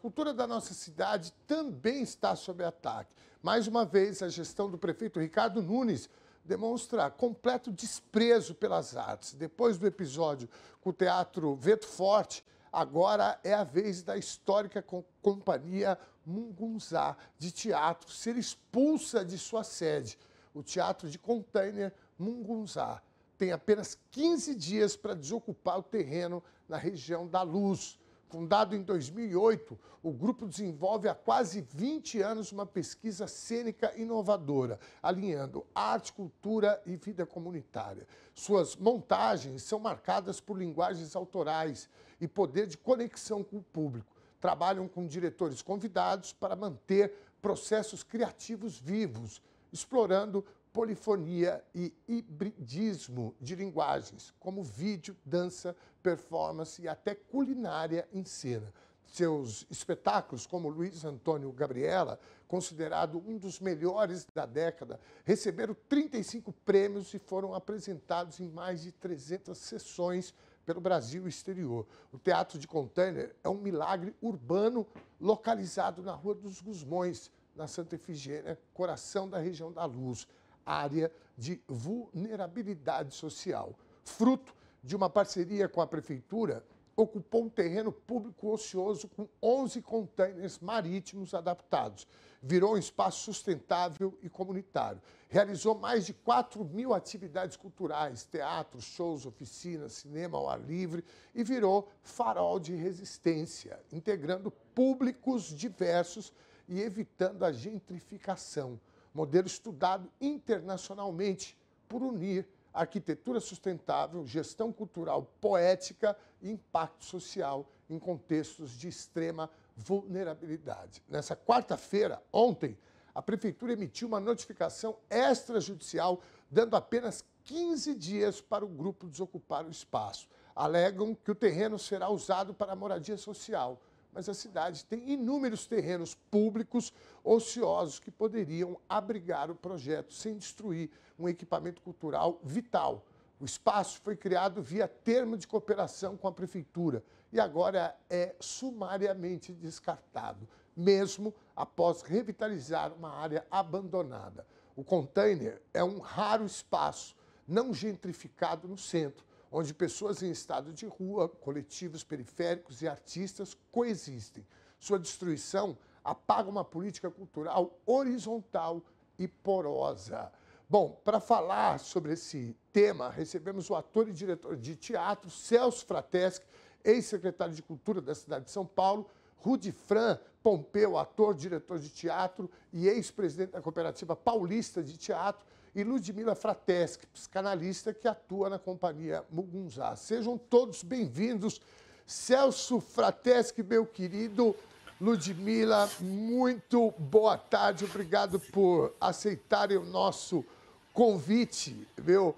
cultura da nossa cidade também está sob ataque. Mais uma vez, a gestão do prefeito Ricardo Nunes demonstra completo desprezo pelas artes. Depois do episódio com o Teatro Vento Forte, agora é a vez da histórica companhia Mungunzá de teatro ser expulsa de sua sede. O Teatro de Container Mungunzá tem apenas 15 dias para desocupar o terreno na região da Luz. Fundado em 2008, o grupo desenvolve há quase 20 anos uma pesquisa cênica inovadora, alinhando arte, cultura e vida comunitária. Suas montagens são marcadas por linguagens autorais e poder de conexão com o público. Trabalham com diretores convidados para manter processos criativos vivos, explorando polifonia e hibridismo de linguagens, como vídeo, dança, performance e até culinária em cena. Seus espetáculos, como Luiz Antônio Gabriela, considerado um dos melhores da década, receberam 35 prêmios e foram apresentados em mais de 300 sessões pelo Brasil e exterior. O Teatro de Container é um milagre urbano localizado na Rua dos Gusmões, na Santa Efigênia, coração da região da Luz, área de vulnerabilidade social. Fruto de uma parceria com a prefeitura, ocupou um terreno público ocioso com 11 containers marítimos adaptados. Virou um espaço sustentável e comunitário. Realizou mais de 4.000 atividades culturais, teatro, shows, oficinas, cinema ao ar livre e virou farol de resistência, integrando públicos diversos e evitando a gentrificação. Modelo estudado internacionalmente por unir arquitetura sustentável, gestão cultural poética e impacto social em contextos de extrema vulnerabilidade. Nessa quarta-feira, ontem, a Prefeitura emitiu uma notificação extrajudicial, dando apenas 15 dias para o grupo desocupar o espaço. Alegam que o terreno será usado para moradia social, mas a cidade tem inúmeros terrenos públicos ociosos que poderiam abrigar o projeto sem destruir um equipamento cultural vital. O espaço foi criado via termo de cooperação com a prefeitura e agora é sumariamente descartado, mesmo após revitalizar uma área abandonada. O container é um raro espaço não gentrificado no centro, onde pessoas em estado de rua, coletivos periféricos e artistas coexistem. Sua destruição apaga uma política cultural horizontal e porosa. Bom, para falar sobre esse tema, recebemos o ator e diretor de teatro Celso Frateschi, ex-secretário de Cultura da cidade de São Paulo, Rudi Fran Pompeu, ator, diretor de teatro e ex-presidente da Cooperativa Paulista de Teatro, e Ludmila Frateschi, psicanalista que atua na companhia Mugunzá. Sejam todos bem-vindos. Celso Frateschi, meu querido, Ludmila, muito boa tarde. Obrigado por aceitarem o nosso convite, viu?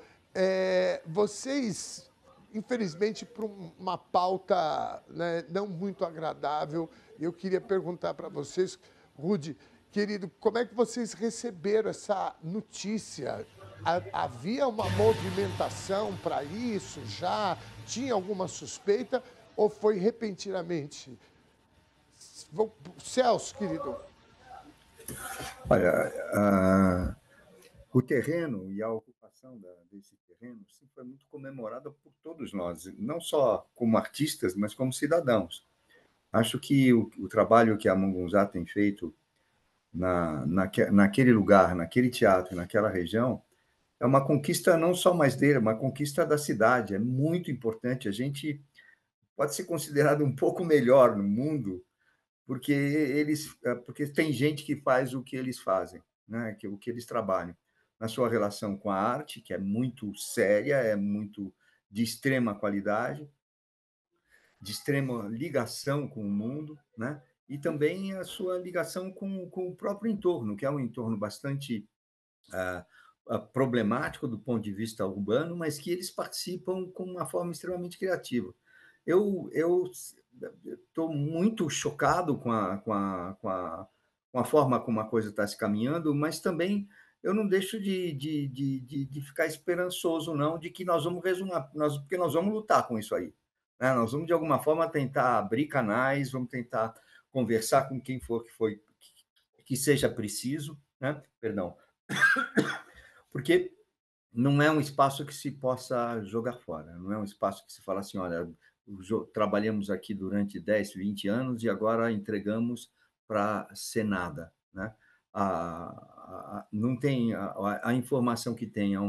Vocês, infelizmente, por uma pauta, né, não muito agradável, eu queria perguntar para vocês, Rudi, querido, como é que vocês receberam essa notícia? Havia uma movimentação para isso já? Tinha alguma suspeita ou foi repentinamente? Celso, querido. Olha, o terreno e a ocupação desse terreno sempre foi muito comemorada por todos nós, não só como artistas, mas como cidadãos. Acho que o trabalho que a Mungunzá tem feito naquele lugar, naquele teatro, naquela região, é uma conquista não só mais dele, é uma conquista da cidade. É muito importante. A gente pode ser considerado um pouco melhor no mundo, porque tem gente que faz o que eles fazem, né? O que eles trabalham na sua relação com a arte, que é muito séria, é muito de extrema qualidade, de extrema ligação com o mundo, né? E também a sua ligação com o próprio entorno, que é um entorno bastante problemático do ponto de vista urbano, mas que eles participam com uma forma extremamente criativa. Eu estou muito chocado com a forma como a coisa está se caminhando, mas também eu não deixo de ficar esperançoso, não, de que nós vamos resumar, porque nós vamos lutar com isso aí. Né? Nós vamos, de alguma forma, tentar abrir canais, vamos tentar conversar com quem for que seja preciso, né? Perdão, porque não é um espaço que se possa jogar fora, não é um espaço que se fala assim, olha, trabalhamos aqui durante 10, 20 anos e agora entregamos para ser nada, né? Não tem a informação que tem é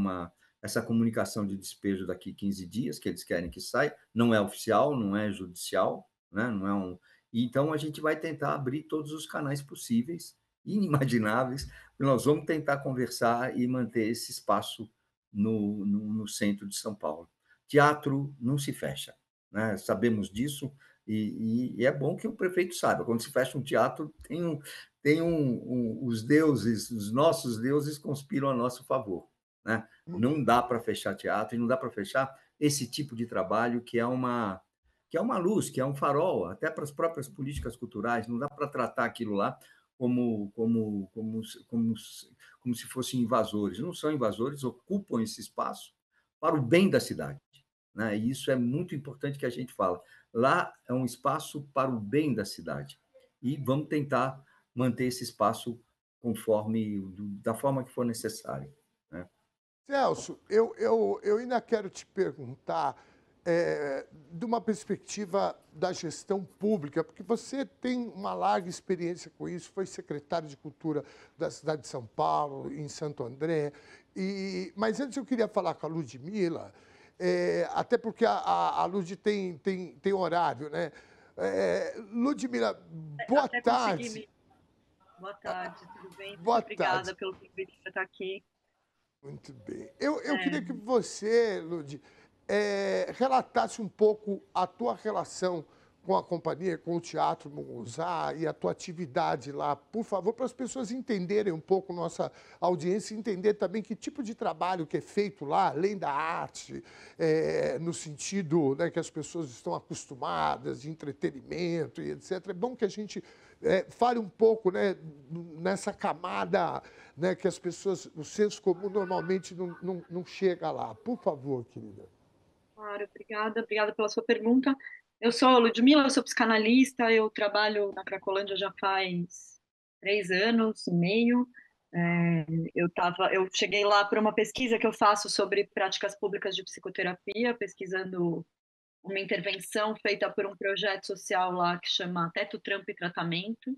essa comunicação de despejo daqui 15 dias, que eles querem que saia, não é oficial, não é judicial, né? Não é então, a gente vai tentar abrir todos os canais possíveis, inimagináveis, e nós vamos tentar conversar e manter esse espaço no centro de São Paulo. Teatro não se fecha, né? Sabemos disso, e é bom que o prefeito saiba, quando se fecha um teatro, os deuses, os nossos deuses conspiram a nosso favor, né? Não dá para fechar teatro e não dá para fechar esse tipo de trabalho que é uma luz, que é um farol, até para as próprias políticas culturais, não dá para tratar aquilo lá como se fossem invasores. Não são invasores, ocupam esse espaço para o bem da cidade, né? E isso é muito importante que a gente fala. Lá é um espaço para o bem da cidade. E vamos tentar manter esse espaço da forma que for necessário, né? Celso, eu ainda quero te perguntar, de uma perspectiva da gestão pública, porque você tem uma larga experiência com isso, foi secretário de Cultura da cidade de São Paulo, em Santo André. Mas antes eu queria falar com a Ludmila, até porque a Lud tem horário, né? Ludmila, boa Até consegui tarde. Boa tarde, tudo bem? Muito Boa obrigada tarde. pelo convite para estar aqui. Muito bem. Eu É, queria que você, Lud, relatasse um pouco a tua relação com a companhia, com o Teatro Munguzá e a tua atividade lá, por favor, para as pessoas entenderem um pouco, nossa audiência, entender também que tipo de trabalho que é feito lá, além da arte, no sentido, né, que as pessoas estão acostumadas, de entretenimento e etc. É bom que a gente fale um pouco, né, nessa camada, né, que as pessoas, o senso comum normalmente não chega lá. Por favor, querida. claro, obrigada pela sua pergunta. Eu sou a Ludmila, eu sou psicanalista, eu trabalho na Cracolândia já faz 3 anos e meio. Eu cheguei lá por uma pesquisa que eu faço sobre práticas públicas de psicoterapia, pesquisando uma intervenção feita por um projeto social lá que chama Teto, Trampo e Tratamento,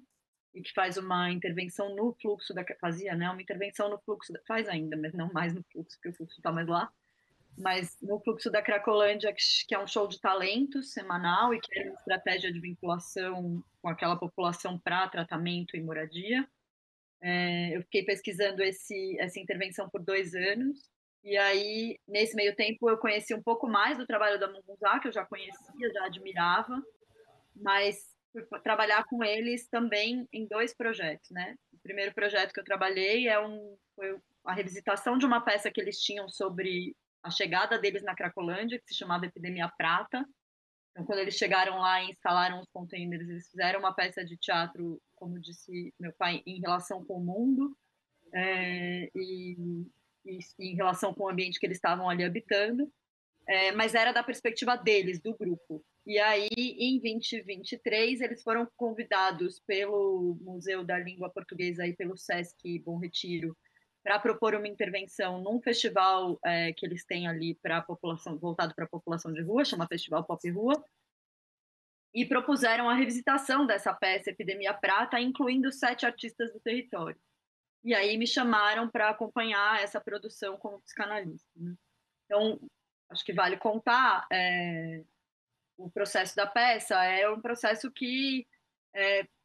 e que faz uma intervenção no fluxo fazia, né, uma intervenção no fluxo, faz ainda, mas não mais no fluxo, porque o fluxo está mais lá, mas no fluxo da Cracolândia, que é um show de talentos semanal e que é uma estratégia de vinculação com aquela população para tratamento e moradia. Eu fiquei pesquisando essa intervenção por 2 anos, e aí, nesse meio tempo, eu conheci um pouco mais do trabalho da Mungunzá, que eu já conhecia, já admirava, mas fui trabalhar com eles também em 2 projetos, né? O primeiro projeto que eu trabalhei foi a revisitação de uma peça que eles tinham sobre a chegada deles na Cracolândia, que se chamava Epidemia Prata. Então, quando eles chegaram lá e instalaram os containers, eles fizeram uma peça de teatro, como disse meu pai, em relação com o mundo, e em relação com o ambiente que eles estavam ali habitando, mas era da perspectiva deles, do grupo. E aí, em 2023, eles foram convidados pelo Museu da Língua Portuguesa e pelo Sesc Bom Retiro para propor uma intervenção num festival que eles têm ali para a população, voltado para a população de rua, chama Festival Pop Rua, e propuseram a revisitação dessa peça Epidemia Prata, incluindo 7 artistas do território. E aí me chamaram para acompanhar essa produção como psicanalista, né? Então, acho que vale contar, o processo da peça é um processo que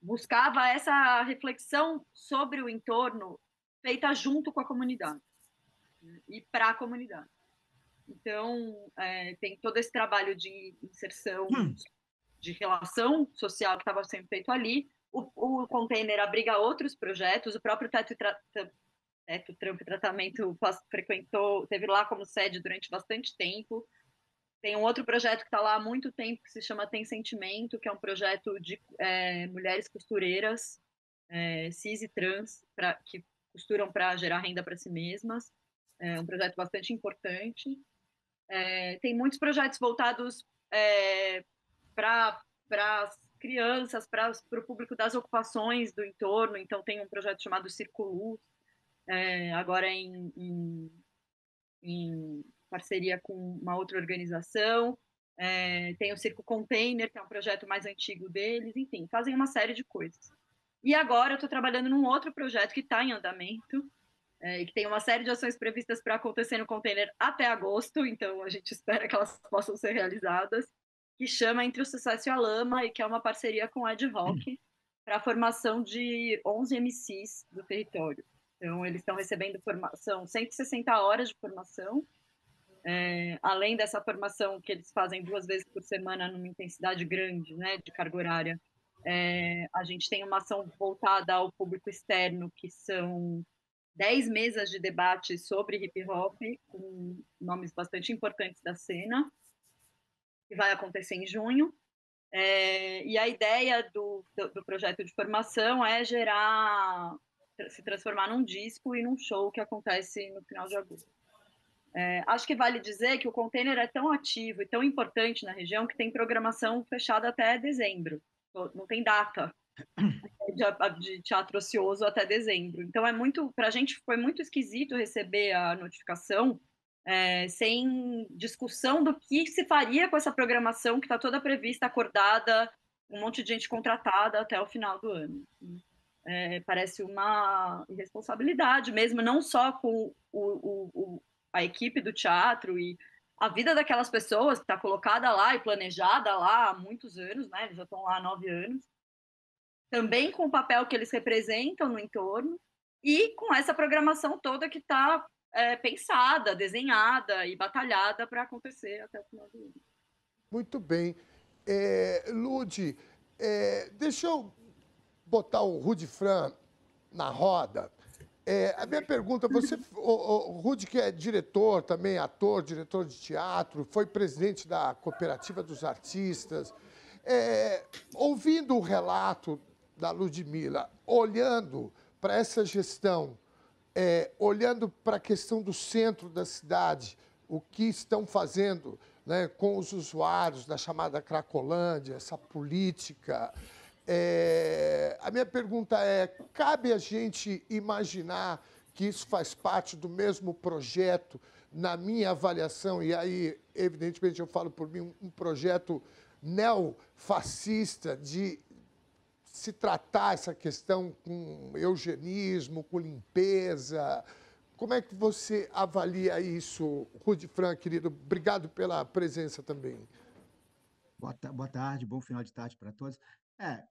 buscava essa reflexão sobre o entorno feita junto com a comunidade, né, e para a comunidade. Então, tem todo esse trabalho de inserção, de relação social que estava sendo feito ali. O container abriga outros projetos, o próprio Teto, Trampo e Tratamento teve lá como sede durante bastante tempo. Tem um outro projeto que está lá há muito tempo, que se chama Tem Sentimento, que é um projeto de mulheres costureiras, cis e trans, que costuram para gerar renda para si mesmas. É um projeto bastante importante. Tem muitos projetos voltados para crianças, para o público das ocupações do entorno. Então, tem um projeto chamado Círculo, agora em parceria com uma outra organização. Tem o Circo Container, que é um projeto mais antigo deles. Enfim, fazem uma série de coisas. E agora eu estou trabalhando num outro projeto que está em andamento, e que tem uma série de ações previstas para acontecer no container até agosto, então a gente espera que elas possam ser realizadas, que chama Entre o Sucesso e a Lama, e que é uma parceria com a Ad Hoc para a formação de 11 MCs do território. Então, eles estão recebendo formação, 160 horas de formação, além dessa formação que eles fazem 2 vezes por semana numa intensidade grande, né, de carga horária. A gente tem uma ação voltada ao público externo, que são 10 mesas de debate sobre hip hop, com nomes bastante importantes da cena, que vai acontecer em junho. E a ideia do projeto de formação é se transformar num disco e num show que acontece no final de agosto. Acho que vale dizer que o container é tão ativo e tão importante na região que tem programação fechada até dezembro. Não tem data de teatro ocioso até dezembro. Então, para a gente foi muito esquisito receber a notificação sem discussão do que se faria com essa programação que está toda prevista, acordada, um monte de gente contratada até o final do ano. Parece uma irresponsabilidade mesmo, não só com a equipe do teatro e a vida daquelas pessoas que está colocada lá e planejada lá há muitos anos, né? Eles já estão lá há 9 anos. Também com o papel que eles representam no entorno e com essa programação toda que está pensada, desenhada e batalhada para acontecer até o final do ano. Muito bem. Lud, deixa eu botar o Rudi Fran na roda. A minha pergunta, o Rudi, que é diretor também, ator, diretor de teatro, foi presidente da Cooperativa dos Artistas, ouvindo o relato da Ludmila, olhando para essa gestão, olhando para a questão do centro da cidade, o que estão fazendo, né, com os usuários da chamada Cracolândia, essa política. A minha pergunta cabe a gente imaginar que isso faz parte do mesmo projeto, na minha avaliação, e aí, evidentemente, eu falo por mim, um projeto neofascista de se tratar essa questão com eugenismo, com limpeza. Como é que você avalia isso, Rudi Fran, querido? Obrigado pela presença também. Boa tarde, bom final de tarde para todos. É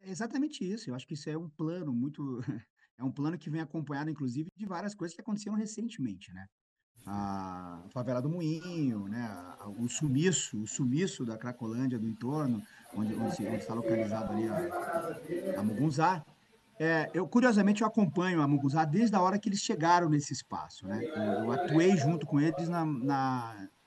exatamente isso. Eu acho que isso é um plano muito é um plano que vem acompanhado, inclusive, de várias coisas que aconteceram recentemente, né? A favela do Moinho, né? O sumiço da Cracolândia do entorno, onde está localizado ali a Mugunzá. Curiosamente, eu acompanho a Mugunzá desde a hora que eles chegaram nesse espaço, né? Eu atuei junto com eles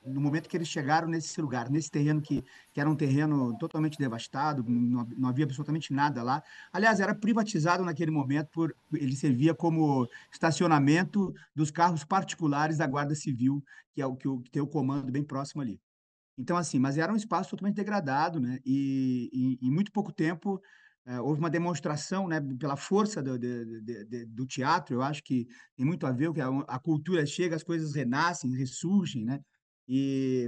no momento que eles chegaram nesse lugar, nesse terreno que era um terreno totalmente devastado, não havia absolutamente nada lá. Aliás, era privatizado naquele momento, ele servia como estacionamento dos carros particulares da Guarda Civil, que é o que tem o comando bem próximo ali. Então, assim, mas era um espaço totalmente degradado, né? E em muito pouco tempo houve uma demonstração, né, pela força do teatro. Eu acho que tem muito a ver, que a cultura chega, as coisas renascem, ressurgem, né? E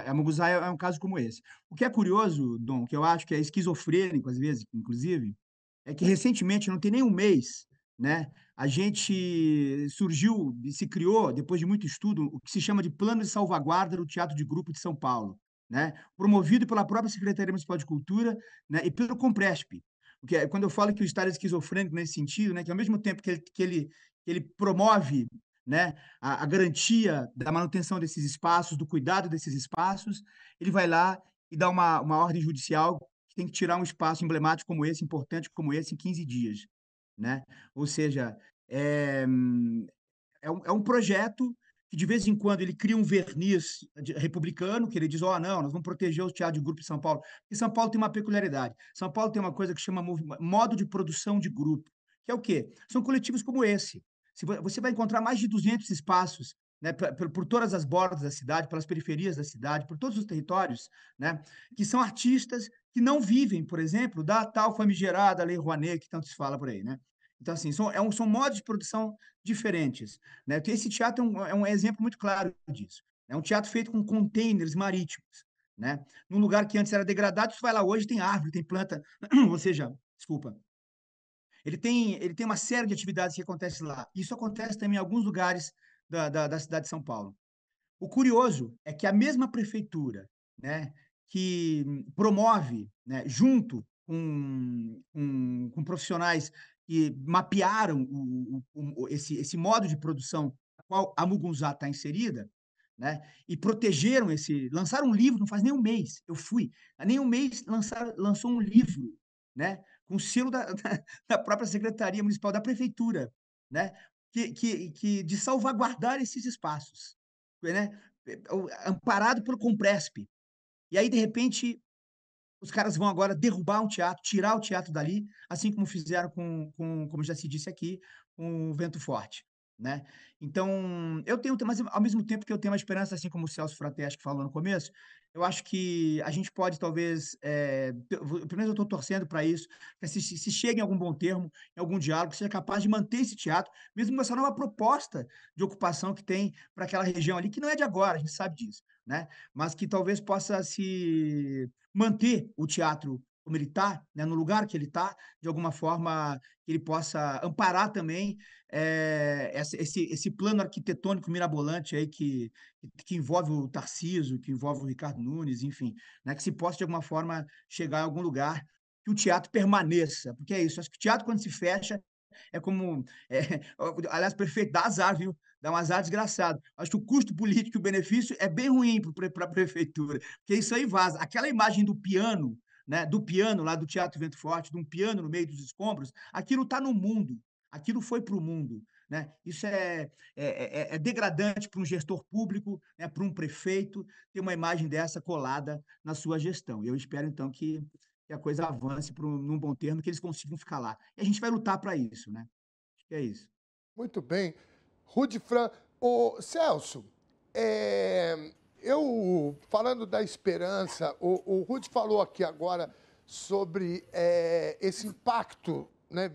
a Muguzá é um caso como esse. O que é curioso, Dom, que eu acho que é esquizofrênico, às vezes, inclusive, é que recentemente, não tem nem um mês, né, a gente surgiu e se criou, depois de muito estudo, o que se chama de Plano de Salvaguarda do Teatro de Grupo de São Paulo, né, promovido pela própria Secretaria Municipal de Cultura, né, e pelo Compresp. Porque quando eu falo que o Estado é esquizofrênico nesse sentido, né, que ao mesmo tempo que ele promove, né, a garantia da manutenção desses espaços, do cuidado desses espaços, ele vai lá e dá uma ordem judicial que tem que tirar um espaço emblemático como esse, importante como esse, em 15 dias, né? Ou seja, é um projeto que, de vez em quando, ele cria um verniz republicano, que ele diz, não, nós vamos proteger o teatro de grupo de São Paulo. Porque São Paulo tem uma peculiaridade. São Paulo tem uma coisa que chama modo de produção de grupo, que é o quê? São coletivos como esse. Você vai encontrar mais de 200 espaços né, por todas as bordas da cidade, pelas periferias da cidade, por todos os territórios, né, que são artistas que não vivem, por exemplo, da tal famigerada Lei Rouanet que tanto se fala por aí, né? Então, assim, são modos de produção diferentes, né? Então, esse teatro é um exemplo muito claro disso. É um teatro feito com containers marítimos, né? Num lugar que antes era degradado, você vai lá hoje, tem árvore, tem planta, ou seja, desculpa, ele tem uma série de atividades que acontecem lá. Isso acontece também em alguns lugares da cidade de São Paulo. O curioso é que a mesma prefeitura, né, que promove, né, junto com profissionais que mapearam esse modo de produção a qual a Mugunzá está inserida, né, e protegeram lançaram um livro, não faz nem um mês, eu fui, há nem um mês lançou um livro, né, com o selo da própria Secretaria Municipal da Prefeitura, né, de salvaguardar esses espaços, né, amparado pelo Compresp. E aí, de repente, os caras vão agora derrubar um teatro, tirar o teatro dali, assim como fizeram como já se disse aqui, com o Vento Forte, né? Então, mas ao mesmo tempo que eu tenho uma esperança, assim como o Celso Frateschi falou no começo, eu acho que a gente pode talvez, pelo menos eu estou torcendo para isso, que se chegue em algum bom termo, em algum diálogo, seja capaz de manter esse teatro, mesmo com essa nova proposta de ocupação que tem para aquela região ali, que não é de agora, a gente sabe disso, né? Mas que talvez possa se manter o teatro como ele está, né, no lugar que ele está, de alguma forma que ele possa amparar também esse plano arquitetônico mirabolante aí que envolve o Tarcísio, que envolve o Ricardo Nunes, enfim, né, que se possa de alguma forma chegar a algum lugar que o teatro permaneça, porque é isso, acho que o teatro quando se fecha é como, aliás, prefeito, dá azar, viu? Dá um azar desgraçado. Acho que o custo político e o benefício é bem ruim para a prefeitura, porque isso aí vaza. Aquela imagem do piano, né, do piano lá do Teatro Vento Forte, de um piano no meio dos escombros, aquilo está no mundo, aquilo foi para o mundo. Né? Isso é degradante para um gestor público, né, para um prefeito, ter uma imagem dessa colada na sua gestão. E eu espero, então, que a coisa avance num bom termo, que eles consigam ficar lá. E a gente vai lutar para isso, né? Acho que é isso. Muito bem. Rude Fran. Ô, Celso, eu, falando da esperança, o Rude falou aqui agora sobre esse impacto, né,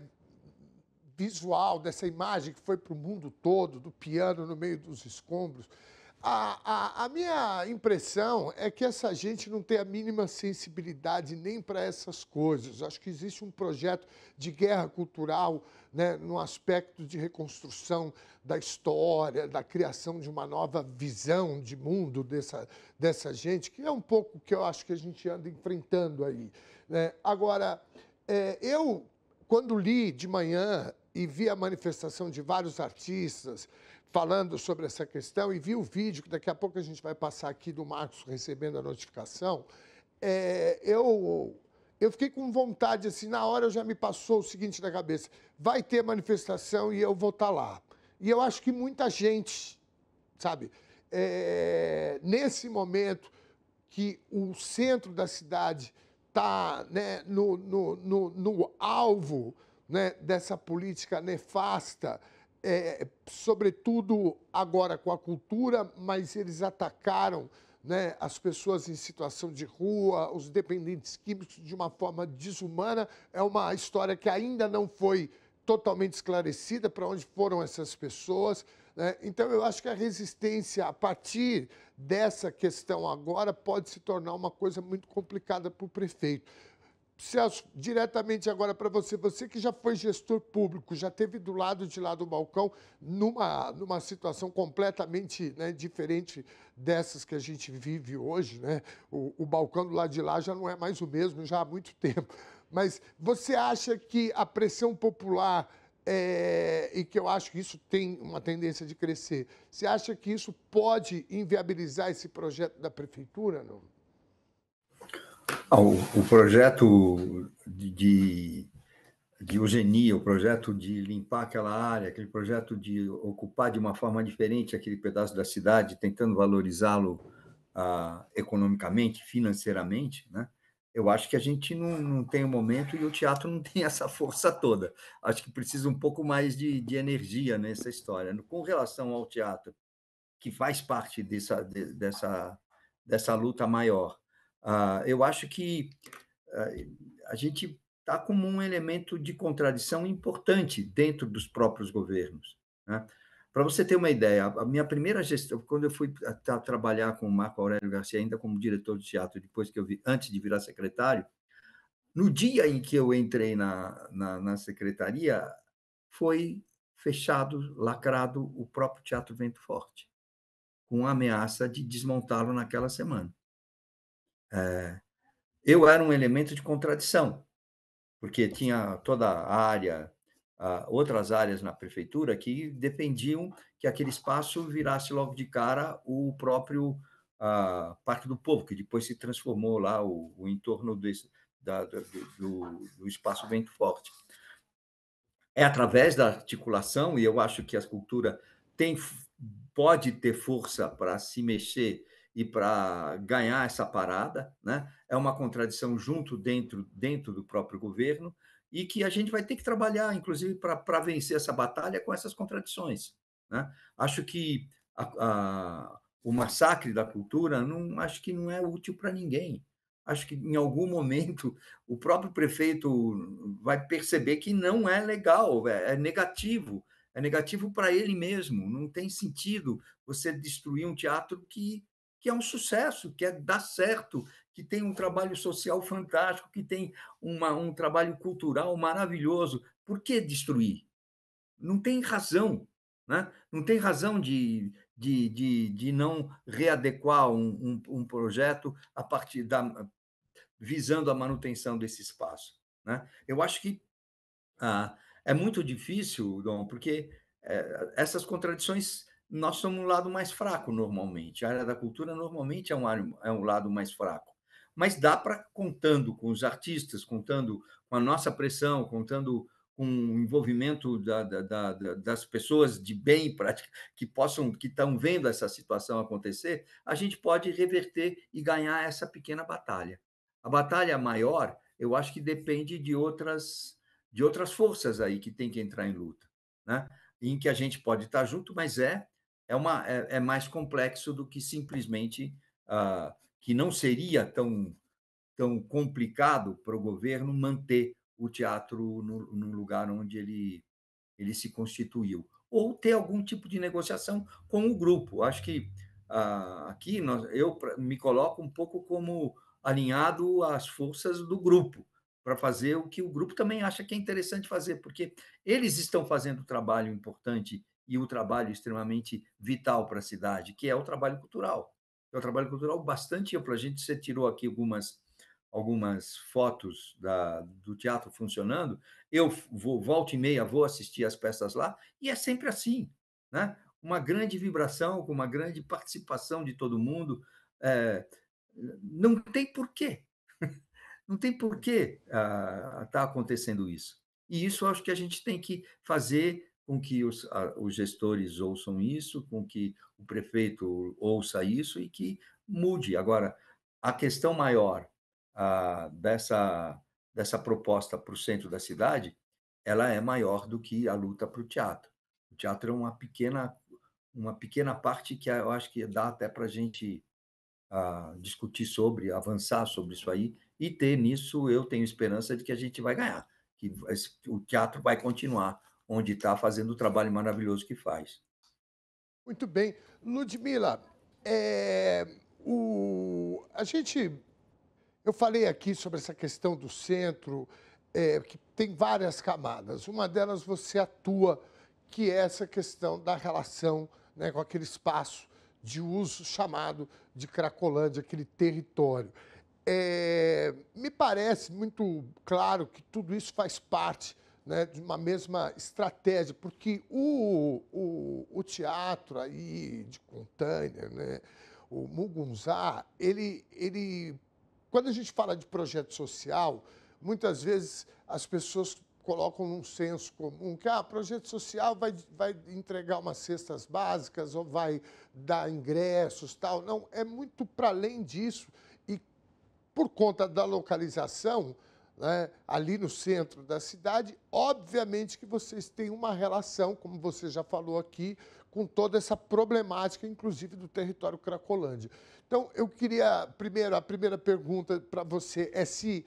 visual dessa imagem que foi para o mundo todo, do piano no meio dos escombros. A minha impressão é que essa gente não tem a mínima sensibilidade nem para essas coisas. Acho que existe um projeto de guerra cultural, né, no aspecto de reconstrução da história, da criação de uma nova visão de mundo dessa gente, que é um pouco o que eu acho que a gente anda enfrentando aí, né? Agora, eu, quando li de manhã e vi a manifestação de vários artistas falando sobre essa questão e vi o vídeo, que daqui a pouco a gente vai passar aqui do Marcos recebendo a notificação, eu fiquei com vontade, assim, na hora já me passou o seguinte na cabeça, vai ter manifestação e eu vou estar lá. E eu acho que muita gente, sabe, nesse momento que o centro da cidade está, né, no alvo, né, dessa política nefasta, sobretudo agora com a cultura, mas eles atacaram, né, as pessoas em situação de rua, os dependentes químicos, de uma forma desumana. É uma história que ainda não foi totalmente esclarecida para onde foram essas pessoas, né? Então, eu acho que a resistência, a partir dessa questão agora, pode se tornar uma coisa muito complicada para o prefeito. Celso, diretamente agora para você, você que já foi gestor público, já esteve do lado de lá do balcão, numa situação completamente, né, diferente dessas que a gente vive hoje, né? O balcão do lado de lá já não é mais o mesmo, já há muito tempo. Mas você acha que a pressão popular, e que eu acho que isso tem uma tendência de crescer, você acha que isso pode inviabilizar esse projeto da prefeitura, não? O projeto de eugenia, o projeto de limpar aquela área, aquele projeto de ocupar de uma forma diferente aquele pedaço da cidade, tentando valorizá-lo economicamente, financeiramente, né? Eu acho que a gente não tem o momento e o teatro não tem essa força toda. Acho que precisa um pouco mais de energia nessa história. Com relação ao teatro, que faz parte dessa luta maior. Eu acho que a gente está como um elemento de contradição importante dentro dos próprios governos, né? Para você ter uma ideia, a minha primeira gestão, quando eu fui trabalhar com o Marco Aurélio Garcia, ainda como diretor de teatro, depois que antes de virar secretário, no dia em que eu entrei na secretaria, foi fechado, lacrado o próprio Teatro Vento Forte, com a ameaça de desmontá-lo naquela semana. Eu era um elemento de contradição, porque tinha toda a área, outras áreas na prefeitura que defendiam que aquele espaço virasse logo de cara o próprio Parque do Povo, que depois se transformou lá o entorno do Espaço Vento Forte. É através da articulação, e eu acho que a cultura pode ter força para se mexer e para ganhar essa parada, né? É uma contradição dentro do próprio governo, e que a gente vai ter que trabalhar, inclusive, para vencer essa batalha com essas contradições, né? Acho que o massacre da cultura acho que não é útil para ninguém. Acho que, em algum momento, o próprio prefeito vai perceber que não é legal, é negativo para ele mesmo. Não tem sentido você destruir um teatro que é um sucesso, que dá certo, que tem um trabalho social fantástico, que tem um trabalho cultural maravilhoso. Por que destruir? Não tem razão, né? Não tem razão de não readequar um projeto a partir visando a manutenção desse espaço, né? Eu acho que é muito difícil, Dom, porque essas contradições, nós somos um lado mais fraco normalmente. A área da cultura normalmente é um lado mais fraco. Mas dá para, contando com os artistas, contando com a nossa pressão, contando com o envolvimento das pessoas de bem que estão vendo essa situação acontecer, a gente pode reverter e ganhar essa pequena batalha. A batalha maior, eu acho que depende de outras forças aí que tem que entrar em luta, né? Em que a gente pode estar junto, mas é mais complexo do que simplesmente que não seria tão complicado para o governo manter o teatro no lugar onde ele se constituiu, ou ter algum tipo de negociação com o grupo. Acho que aqui eu me coloco um pouco como alinhado às forças do grupo, para fazer o que o grupo também acha que é interessante fazer, porque eles estão fazendo um trabalho importante e um trabalho extremamente vital para a cidade, que é o trabalho cultural. É um trabalho cultural bastante amplo. A gente, você tirou aqui algumas fotos do teatro funcionando. Eu volta e meia, vou assistir as peças lá, e é sempre assim, né? Uma grande vibração, com uma grande participação de todo mundo. Não tem porquê. Não tem porquê estar acontecendo isso. E isso eu acho que a gente tem que fazer com que os gestores ouçam isso, com que o prefeito ouça isso e que mude. Agora, a questão maior dessa proposta para o centro da cidade, ela é maior do que a luta para o teatro. O teatro é uma pequena parte que eu acho que dá até para a gente discutir sobre, avançar sobre isso aí, e ter nisso, eu tenho esperança de que a gente vai ganhar, que o teatro vai continuar onde está, fazendo o trabalho maravilhoso que faz. Muito bem. Ludmila, eu falei aqui sobre essa questão do centro, que tem várias camadas. Uma delas você atua, que é essa questão da relação, né, com aquele espaço de uso chamado de Cracolândia, aquele território. Me parece muito claro que tudo isso faz parte, né, de uma mesma estratégia, porque o teatro aí de container, né, o Mugunzá, quando a gente fala de projeto social, muitas vezes as pessoas colocam num senso comum que projeto social vai entregar umas cestas básicas ou vai dar ingressos, tal. Não, é muito para além disso. E por conta da localização, né, ali no centro da cidade, obviamente que vocês têm uma relação, como você já falou aqui, com toda essa problemática, inclusive do território Cracolândia. Então, eu queria, primeiro, a primeira pergunta para você é se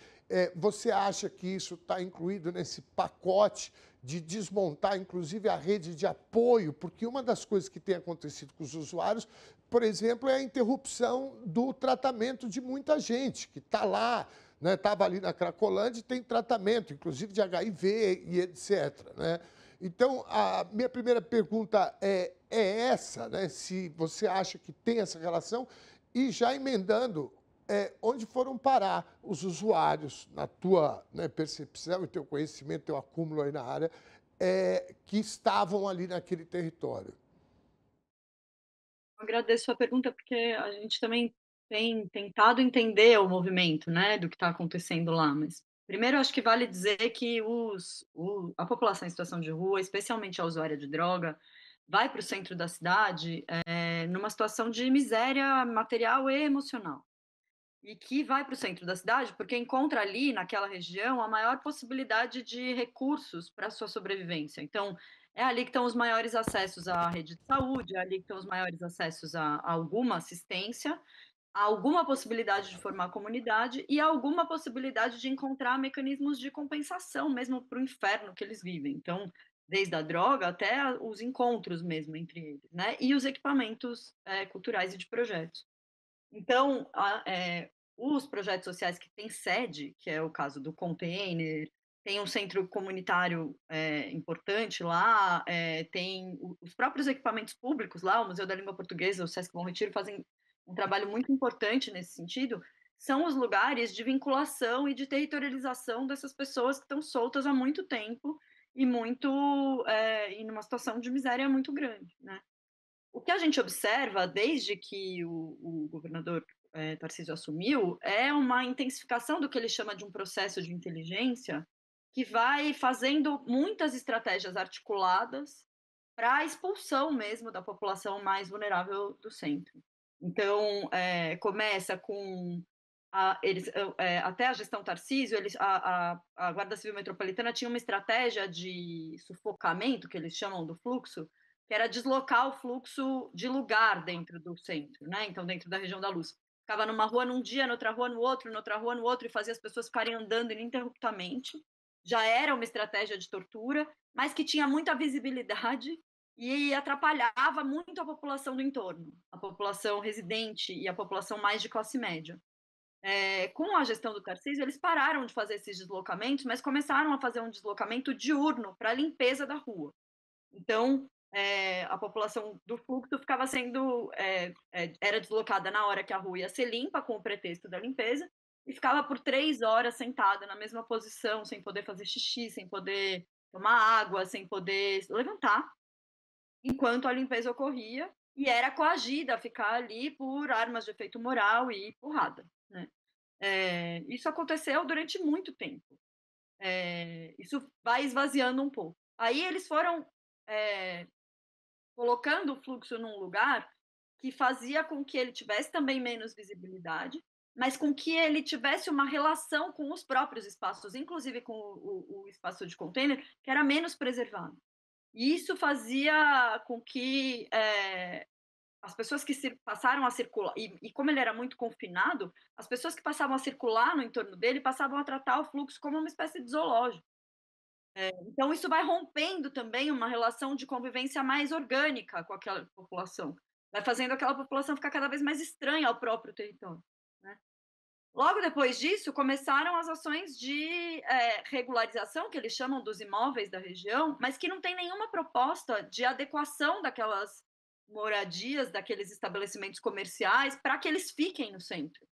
você acha que isso está incluído nesse pacote de desmontar, inclusive, a rede de apoio, porque uma das coisas que tem acontecido com os usuários, por exemplo, é a interrupção do tratamento de muita gente que está lá, né, estava ali na Cracolândia e tem tratamento, inclusive de HIV e etc. Né? Então, a minha primeira pergunta é essa, né, se você acha que tem essa relação, e já emendando, onde foram parar os usuários, na tua, né, percepção e teu conhecimento, teu acúmulo aí na área, que estavam ali naquele território? Eu agradeço a pergunta, porque a gente também tem tentado entender o movimento, né, do que está acontecendo lá. Mas, primeiro, acho que vale dizer que a população em situação de rua, especialmente a usuária de droga, vai para o centro da cidade numa situação de miséria material e emocional. E que vai para o centro da cidade porque encontra ali, naquela região, a maior possibilidade de recursos para a sua sobrevivência. Então, é ali que estão os maiores acessos à rede de saúde, é ali que estão os maiores acessos a alguma assistência, a alguma possibilidade de formar comunidade e a alguma possibilidade de encontrar mecanismos de compensação, mesmo para o inferno que eles vivem. Então, desde a droga até os encontros mesmo entre eles, né? E os equipamentos culturais e de projetos. Então, os projetos sociais que têm sede, que é o caso do Container, tem um centro comunitário importante lá, tem os próprios equipamentos públicos lá, o Museu da Língua Portuguesa, o Sesc Bom Retiro fazem um trabalho muito importante nesse sentido, são os lugares de vinculação e de territorialização dessas pessoas que estão soltas há muito tempo e e numa situação de miséria muito grande, né? O que a gente observa desde que o governador Tarcísio assumiu é uma intensificação do que ele chama de um processo de inteligência que vai fazendo muitas estratégias articuladas para a expulsão mesmo da população mais vulnerável do centro. Então, começa com até a gestão Tarcísio, a Guarda Civil Metropolitana tinha uma estratégia de sufocamento, que eles chamam do fluxo, que era deslocar o fluxo de lugar dentro do centro, né? Então, dentro da região da Luz. Ficava numa rua num dia, noutra rua no outro, noutra rua no outro, e fazia as pessoas ficarem andando ininterruptamente. Já era uma estratégia de tortura, mas que tinha muita visibilidade e atrapalhava muito a população do entorno, a população residente e a população mais de classe média. Com a gestão do Tarcísio, eles pararam de fazer esses deslocamentos, mas começaram a fazer um deslocamento diurno para a limpeza da rua. Então, a população do fluxo ficava sendo era deslocada na hora que a rua ia ser limpa, com o pretexto da limpeza, e ficava por 3 horas sentada na mesma posição, sem poder fazer xixi, sem poder tomar água, sem poder levantar, enquanto a limpeza ocorria, e era coagida a ficar ali por armas de efeito moral e porrada, né. Isso aconteceu durante muito tempo. Isso vai esvaziando um pouco. Aí eles foram colocando o fluxo num lugar que fazia com que ele tivesse também menos visibilidade, mas com que ele tivesse uma relação com os próprios espaços, inclusive com o espaço de container, que era menos preservado. E isso fazia com que as pessoas que passaram a circular, e como ele era muito confinado, as pessoas que passavam a circular no entorno dele passavam a tratar o fluxo como uma espécie de zoológico. Então, isso vai rompendo também uma relação de convivência mais orgânica com aquela população. Vai fazendo aquela população ficar cada vez mais estranha ao próprio território, né. Logo depois disso, começaram as ações de regularização, que eles chamam dos imóveis da região, mas que não tem nenhuma proposta de adequação daquelas moradias, daqueles estabelecimentos comerciais, para que eles fiquem no centro.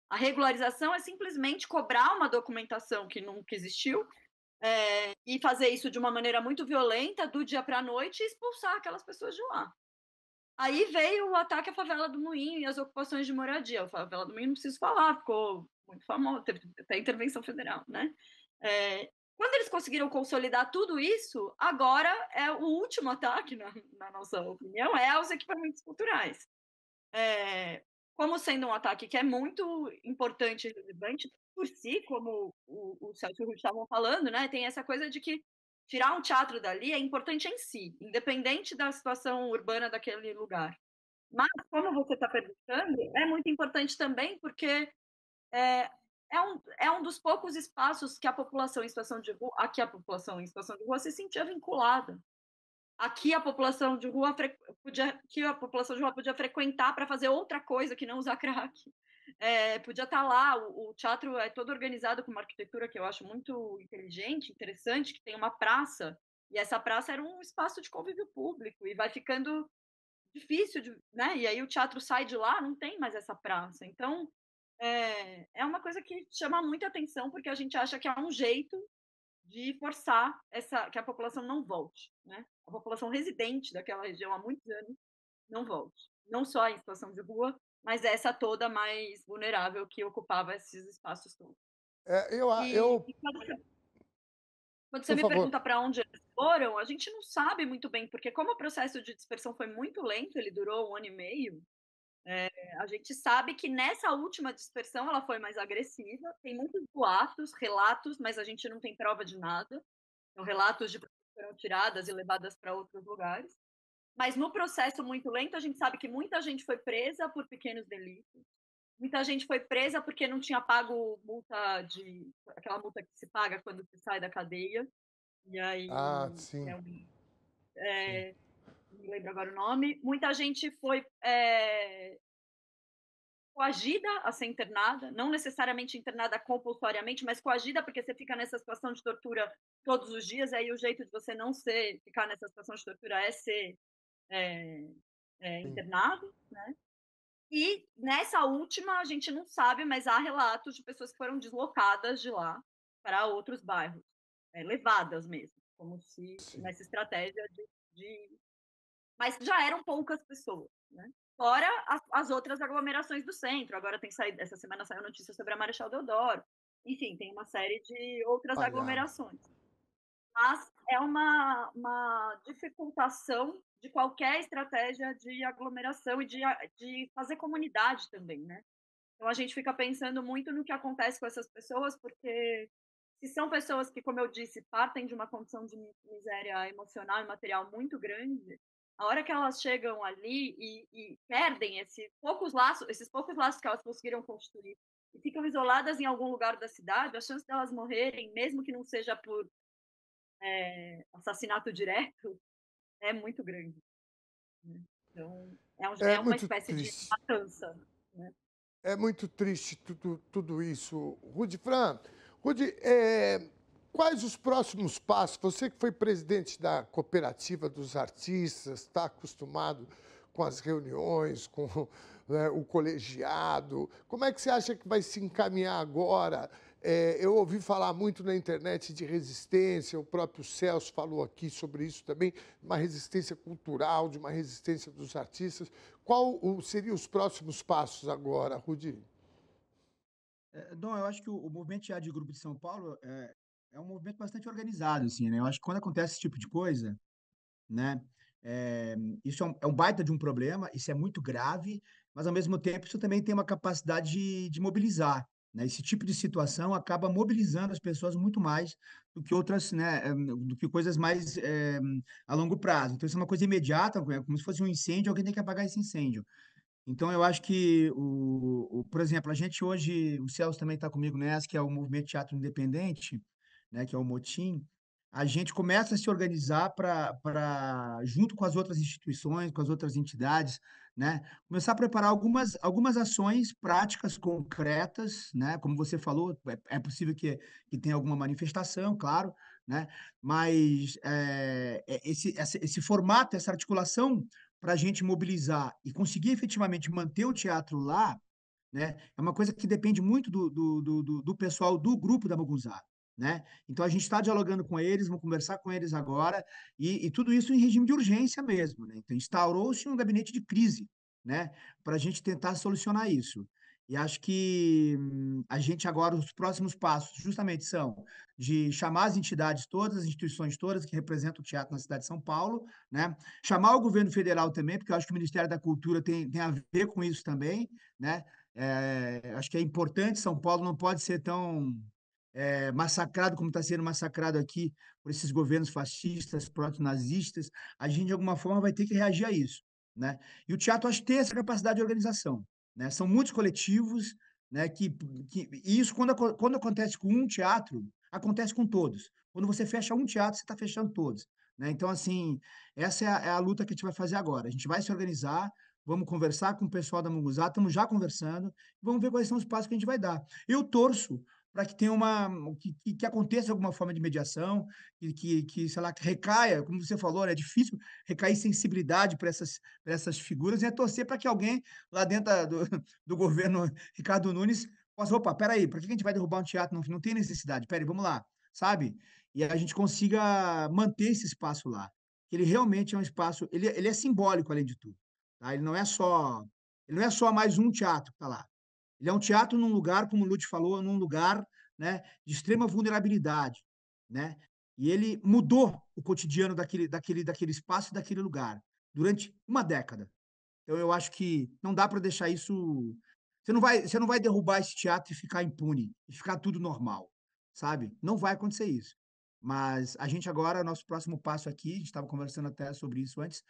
A regularização é simplesmente cobrar uma documentação que nunca existiu, e fazer isso de uma maneira muito violenta, do dia para a noite, e expulsar aquelas pessoas de lá. Aí veio o ataque à favela do Moinho e as ocupações de moradia. A favela do Moinho não preciso falar, ficou muito famosa, teve até intervenção federal, né. Quando eles conseguiram consolidar tudo isso, agora o último ataque, na nossa opinião, é aos equipamentos culturais. Como sendo um ataque que é muito importante e relevante, por si, como o Celso e o Ruth estavam falando, né, tem essa coisa de que tirar um teatro dali é importante em si, independente da situação urbana daquele lugar. Mas, como você está perguntando, é muito importante também, porque é, é um dos poucos espaços que a população em situação de rua, aqui a população em situação de rua se sentia vinculada. Aqui a população de rua podia frequentar para fazer outra coisa que não usar crack. Podia estar lá, o teatro é todo organizado com uma arquitetura que eu acho muito inteligente, interessante, que tem uma praça, e essa praça era um espaço de convívio público, e vai ficando difícil de, né? E aí o teatro sai de lá, não tem mais essa praça. Então, é uma coisa que chama muita atenção, porque a gente acha que é um jeito de forçar que a população não volte, né? A população residente daquela região há muitos anos não volte. Não só em situação de rua, mas essa toda mais vulnerável que ocupava esses espaços todos. E quando você por me favor. pergunta para onde eles foram, a gente não sabe muito bem, porque como o processo de dispersão foi muito lento, ele durou 1 ano e meio, a gente sabe que nessa última dispersão ela foi mais agressiva, tem muitos boatos, relatos, mas a gente não tem prova de nada. São relatos de pessoas que foram tiradas e levadas para outros lugares. Mas no processo muito lento, a gente sabe que muita gente foi presa por pequenos delitos. Muita gente foi presa porque não tinha pago aquela multa que se paga quando se sai da cadeia. E Ah, aí, sim, sim. não me lembro agora o nome. Muita gente foi coagida a ser internada, não necessariamente internada compulsoriamente, mas coagida porque você fica nessa situação de tortura todos os dias, e aí o jeito de você não ficar nessa situação de tortura é ser é, Sim. internado, né? E nessa última a gente não sabe, mas há relatos de pessoas que foram deslocadas de lá para outros bairros, levadas mesmo, como se Sim. nessa estratégia mas já eram poucas pessoas, né? Fora as outras aglomerações do centro. Agora tem saído, essa semana saiu notícia sobre a Marechal Deodoro. Enfim, tem uma série de outras Espalhado. aglomerações. Mas é uma dificultação de qualquer estratégia de aglomeração e de fazer comunidade também, né? Então a gente fica pensando muito no que acontece com essas pessoas, porque se são pessoas que, como eu disse, partem de uma condição de miséria emocional e material muito grande, a hora que elas chegam ali e perdem esses poucos laços que elas conseguiram construir, e ficam isoladas em algum lugar da cidade, a chance delas morrerem, mesmo que não seja por assassinato direto, é muito grande, né? Então, É uma muito espécie de triste. matança, né? É muito triste tudo isso. Rudi, quais os próximos passos? Você que foi presidente da cooperativa dos artistas, está acostumado com as reuniões, com né, o colegiado. Como é que você acha que vai se encaminhar agora? Eu ouvi falar muito na internet de resistência, o próprio Celso falou aqui sobre isso também, uma resistência cultural, de uma resistência dos artistas. Seriam os próximos passos agora, Rudi? Dom, eu acho que o movimento Teatro de Grupo de São Paulo é um movimento bastante organizado, assim, né? Eu acho que quando acontece esse tipo de coisa, né? Isso é um baita de um problema, isso é muito grave, mas ao mesmo tempo isso também tem uma capacidade de mobilizar, né? Esse tipo de situação acaba mobilizando as pessoas muito mais do que outras, né? Do que coisas mais a longo prazo. Então isso é uma coisa imediata, é como se fosse um incêndio, alguém tem que apagar esse incêndio. Então, eu acho que, por exemplo, a gente hoje, o Celso também está comigo nessa, que é o Movimento Teatro Independente, né, que é o Motim, a gente começa a se organizar junto com as outras instituições, com as outras entidades, né, começar a preparar algumas ações práticas, concretas, né, como você falou, é possível que tenha alguma manifestação, claro, né, mas esse formato, essa articulação para a gente mobilizar e conseguir efetivamente manter o teatro lá, né, é uma coisa que depende muito do pessoal do grupo da Mugunzá. Né? Então, a gente está dialogando com eles, vamos conversar com eles agora, e tudo isso em regime de urgência mesmo. Né? Então, instaurou-se um gabinete de crise, né, para a gente tentar solucionar isso. E acho que a gente agora, os próximos passos, justamente são de chamar as entidades todas, as instituições todas que representam o teatro na cidade de São Paulo, né? Chamar o governo federal também, porque eu acho que o Ministério da Cultura tem a ver com isso também, né? Acho que é importante, São Paulo não pode ser tão massacrado como está sendo massacrado aqui por esses governos fascistas, proto-nazistas. A gente, de alguma forma, vai ter que reagir a isso, né? E o teatro, acho que tem essa capacidade de organização, né? São muitos coletivos, né? E isso, quando acontece com um teatro, acontece com todos. Quando você fecha um teatro, você está fechando todos, né? Então, assim, essa é a luta que a gente vai fazer agora. A gente vai se organizar, vamos conversar com o pessoal da Munguzá, estamos já conversando, vamos ver quais são os passos que a gente vai dar. Eu torço para que tenha que aconteça alguma forma de mediação, sei lá, que recaia, como você falou, né, é difícil recair sensibilidade para essas figuras, e é torcer para que alguém lá dentro do governo Ricardo Nunes possa, opa, peraí, para que a gente vai derrubar um teatro? Não, não tem necessidade, peraí, vamos lá, sabe? E a gente consiga manter esse espaço lá. Ele realmente é um espaço, ele é simbólico, além de tudo. Tá? Ele não é só mais um teatro que está lá. Ele é um teatro num lugar, como o Lute falou, num lugar, né, de extrema vulnerabilidade, né? E ele mudou o cotidiano daquele espaço, daquele lugar, durante uma década. Então, eu acho que não dá para deixar isso. Você não vai derrubar esse teatro e ficar impune, e ficar tudo normal, sabe? Não vai acontecer isso. Mas a gente agora, nosso próximo passo aqui, a gente estava conversando até sobre isso antes,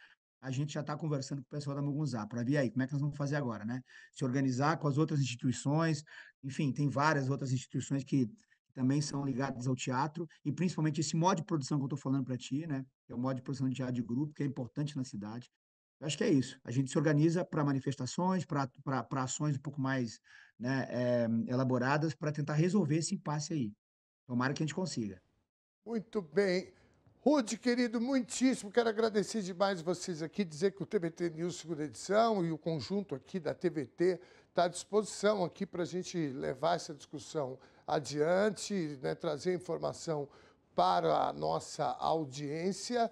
a gente já está conversando com o pessoal da Mugunzá para ver aí como é que nós vamos fazer agora, né? Se organizar com as outras instituições, enfim, tem várias outras instituições que também são ligadas ao teatro, e principalmente esse modo de produção que eu estou falando para ti, né? Que é o modo de produção de teatro de grupo, que é importante na cidade. Eu acho que é isso. A gente se organiza para manifestações, para ações um pouco mais, né, elaboradas para tentar resolver esse impasse aí. Tomara que a gente consiga. Muito bem. Rude, querido, muitíssimo. Quero agradecer demais vocês aqui, dizer que o TVT News segunda edição e o conjunto aqui da TVT está à disposição aqui para a gente levar essa discussão adiante, né, trazer informação para a nossa audiência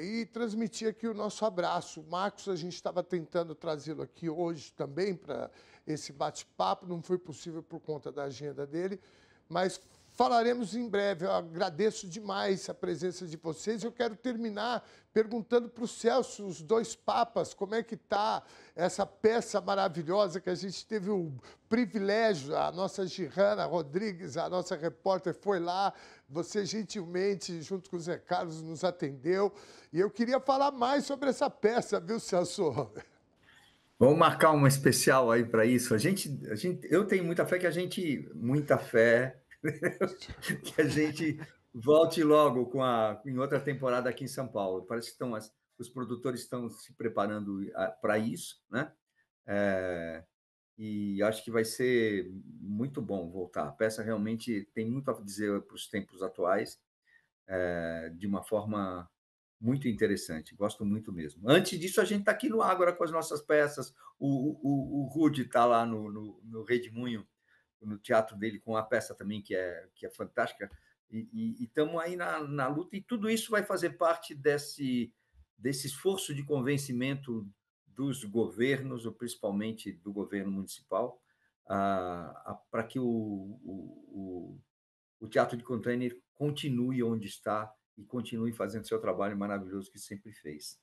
e transmitir aqui o nosso abraço. Marcos, a gente estava tentando trazê-lo aqui hoje também para esse bate-papo, não foi possível por conta da agenda dele, mas falaremos em breve. Eu agradeço demais a presença de vocês. Eu quero terminar perguntando para o Celso, os dois papas, como é que está essa peça maravilhosa que a gente teve o privilégio, a nossa Girana Rodrigues, a nossa repórter, foi lá, você gentilmente, junto com o Zé Carlos, nos atendeu. E eu queria falar mais sobre essa peça, viu, Celso? Vamos marcar uma especial aí para isso. Eu tenho muita fé que a gente volte logo em outra temporada aqui em São Paulo. Parece que os produtores estão se preparando para isso, né? E acho que vai ser muito bom voltar. A peça realmente tem muito a dizer para os tempos atuais, de uma forma muito interessante. Gosto muito mesmo. Antes disso, a gente está aqui no Ágora com as nossas peças. O Rude está lá no Redemoinho, no teatro dele, com a peça também, que é fantástica. E estamos aí na luta, e tudo isso vai fazer parte desse esforço de convencimento dos governos, ou principalmente do governo municipal, para que o Teatro de Container continue onde está e continue fazendo seu trabalho maravilhoso que sempre fez.